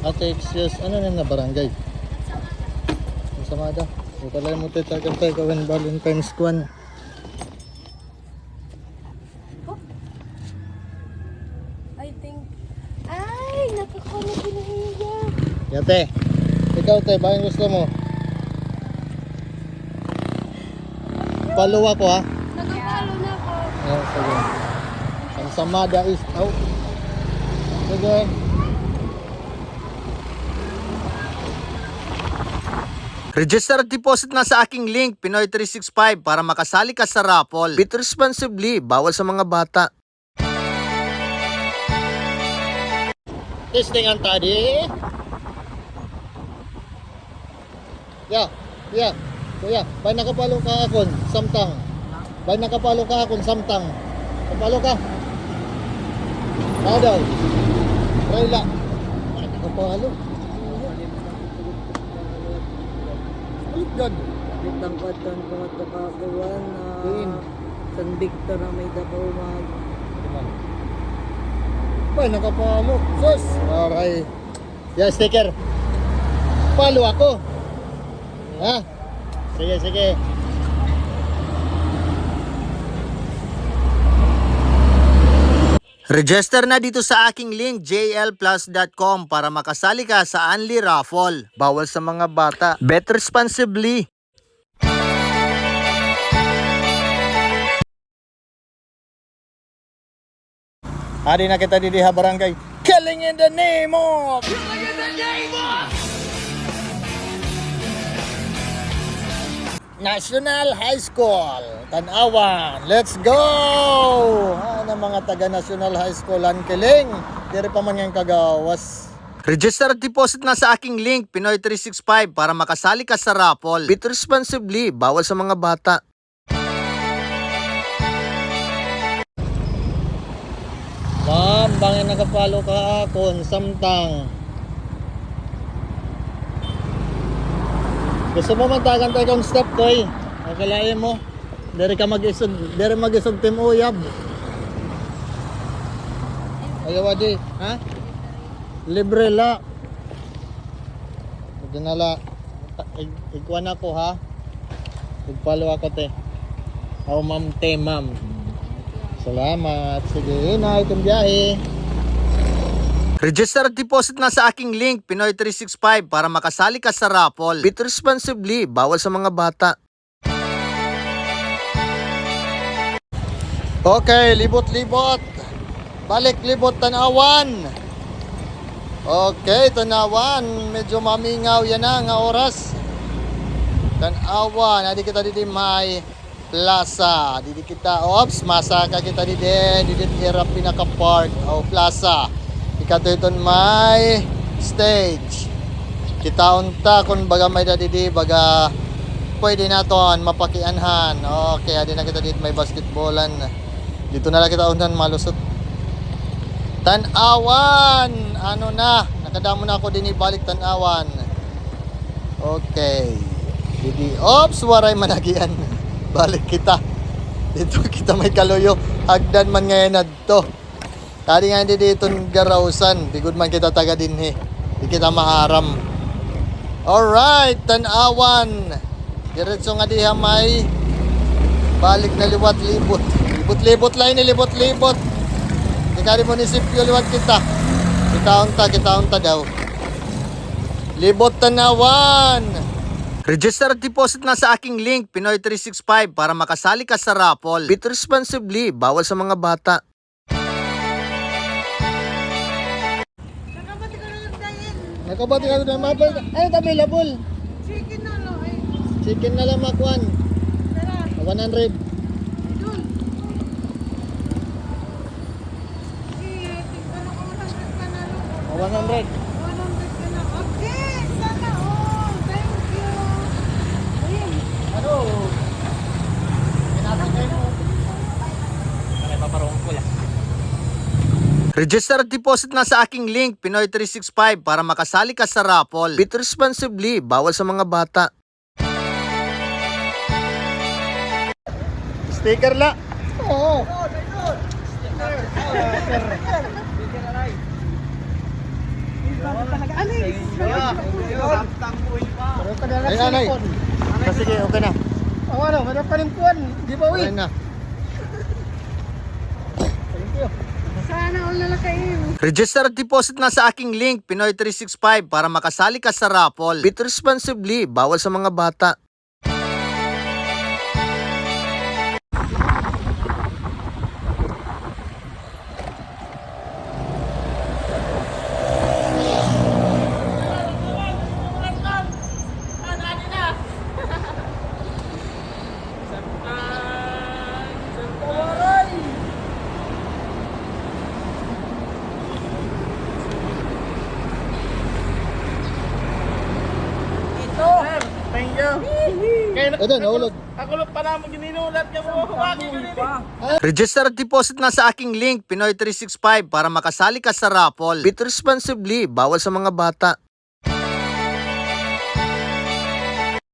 Ate Excuse, ano na barangay? Samada. So pala mo tayo gawin Valentine's Kwan. I think... Ay! Nakakala pinahiya. Yate, ikaw te, ba yung gusto mo? Follow ako ha? Nakapalo na po. Yeah, sige. Ang Samada is out. Sige. Register at deposit na sa aking link, Pinoy 365, para makasali ka sa raffle. Bit responsibly, bawal sa mga bata. Testing ang tadi. Yeah. Kuya, bay nakapalo ka akon, samtang. Bay nakapalo ka akon, samtang. Kapalo ka. Ano daw? Try lang. Bay nakapalo. Alugdan. Ditang katan ko at kakakuan Queen. San Victor na may dakaw mag Bay nakapalo. Sus! Alright. Yeah, sticker. Palo ako. Ha? Sige. Register na dito sa aking link, jlplus.com, para makasali ka sa Unli Raffle. Bawal sa mga bata. Bet responsibly. Adi na kita di diha barangay. Killing in the name of... National High School, Tanawan. Let's go! Ano mga taga National High School, ang kiling. Diri pa man yung kagawas. Register at deposit na sa aking link, Pinoy 365, para makasali ka sa raffle. Bit responsibly, bawal sa mga bata. Ma'am, bangin nakapalo ka akon, samtang. Gusto mo mantagan tayo kong step koy. Akalain mo. Dari mag-isog team uyab. Ayaw di, ha? Libre la. Ito na la. Ikuan ako ha. Igpalo ako te. Oh ma'am te ma'am. Salamat. Sige na itong biyahe. Register at deposit na sa aking link, Pinoy 365, para makasali ka sa raffle. Bit responsibly, bawal sa mga bata. Okay, libot-libot. Balik libot Tanawan. Okay, Tanawan. Medyo mamingaw yan na nga oras. Tanawan. Adi kita didi may plaza. Didi kita, ops, masaka kita didi hirap pinaka-park o plaza. Ikato iton may stage. Kita unta kung baga may didi baga pwede naton mapakianhan. Okay, adi na kita dito may basketballan. Dito na lang kita untan malusot. Tanawan. Ano na? Nakadamo na ako din ibalik Tanawan. Okay. Didi, ops, waray managian. Balik kita. Dito kita may kaluyo. Hagdan man ngayon na to. Tadi nga hindi dito garawsan. Di good man kita taga din he. Di kita maharam. Alright, Tanawan. Diretso nga diha may balik na liwat-libot. Libot-libot lang ni libot-libot. Di ka rin munisipyo liwat kita. Kita unta daw. Libot Tanawan. Register at deposit na sa aking link, Pinoy 365, para makasali ka sa raffle. Bit responsibly, bawal sa mga bata. Nakabati ka na mapal. Ay, available. Chicken na lang eh. Chicken na lang makwan. Tara, 100. dun. Eh, tingnan ako 100 ka na lang. 100. 100 ka na. Okay, sana all. Thank you. Ayun. Ano? Pinapagay mo. Kaya paparong ko lang. Register at deposit na sa aking link, Pinoy 365, para makasali ka sa raffle. Bit responsibly, bawal sa mga bata. Sticker la. Oo. Ano Ay, nanay. Sige, okay na. Ano, wala pa rin kuwan. Di ba, Okay na. Sana all nalakain. Register at deposit na sa aking link, Pinoy 365, para makasali ka sa raffle. Bid responsibly, bawal sa mga bata. Thank you. Ito, nahulog. Ako lang pa naman gininulat niya mo. Huwagin ko din. Register at deposit na sa aking link, Pinoy 365, para makasali ka sa raffle. Bid responsibly, bawal sa mga bata.